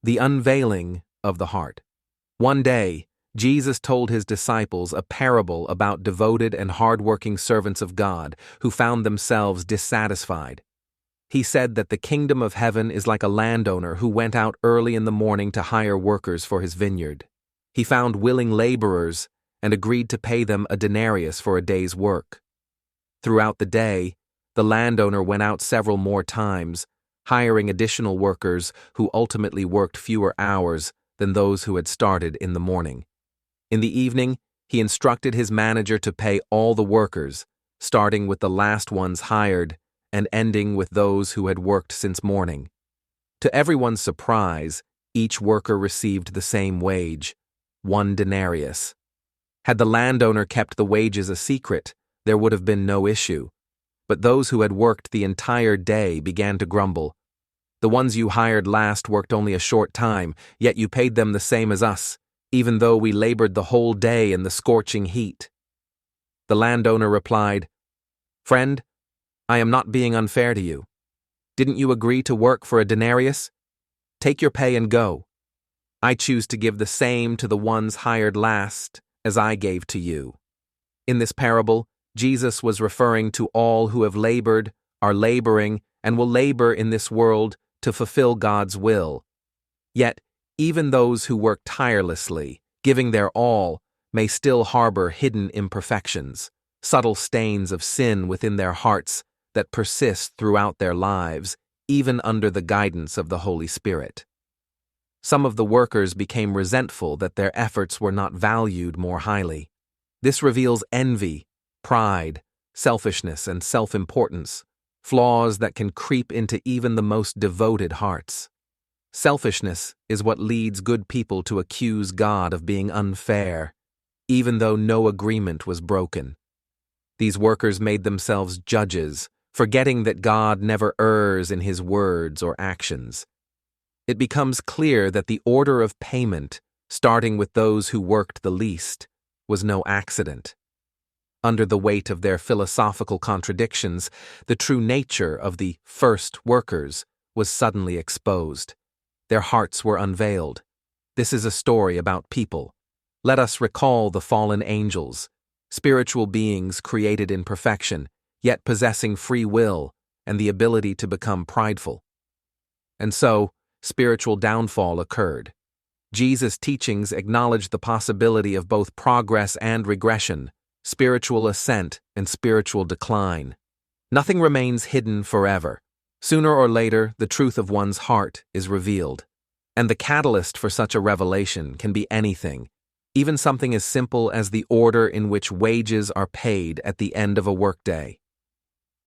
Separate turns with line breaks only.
The Unveiling of the Heart. One day, Jesus told his disciples a parable about devoted and hard-working servants of God who found themselves dissatisfied. He said that the kingdom of heaven is like a landowner who went out early in the morning to hire workers for his vineyard. He found willing laborers and agreed to pay them a denarius for a day's work. Throughout the day, the landowner went out several more times, hiring additional workers who ultimately worked fewer hours than those who had started in the morning. In the evening, he instructed his manager to pay all the workers, starting with the last ones hired and ending with those who had worked since morning. To everyone's surprise, each worker received the same wage, 1 denarius. Had the landowner kept the wages a secret, there would have been no issue. But those who had worked the entire day began to grumble. "The ones you hired last worked only a short time, yet you paid them the same as us, even though we labored the whole day in the scorching heat." The landowner replied, "Friend, I am not being unfair to you. Didn't you agree to work for a denarius? Take your pay and go. I choose to give the same to the ones hired last as I gave to you." In this parable, Jesus was referring to all who have labored, are laboring, and will labor in this world to fulfill God's will. Yet, even those who work tirelessly, giving their all, may still harbor hidden imperfections, subtle stains of sin within their hearts that persist throughout their lives, even under the guidance of the Holy Spirit. Some of the workers became resentful that their efforts were not valued more highly. This reveals envy, pride, selfishness, and self-importance, flaws that can creep into even the most devoted hearts. Selfishness is what leads good people to accuse God of being unfair, even though no agreement was broken. These workers made themselves judges, forgetting that God never errs in his words or actions. It becomes clear that the order of payment, starting with those who worked the least, was no accident. Under the weight of their philosophical contradictions, the true nature of the first workers was suddenly exposed. Their hearts were unveiled. This is a story about people. Let us recall the fallen angels, spiritual beings created in perfection, yet possessing free will and the ability to become prideful. And so, spiritual downfall occurred. Jesus' teachings acknowledged the possibility of both progress and regression, spiritual ascent and spiritual decline. Nothing remains hidden forever. Sooner or later, the truth of one's heart is revealed. And the catalyst for such a revelation can be anything, even something as simple as the order in which wages are paid at the end of a workday.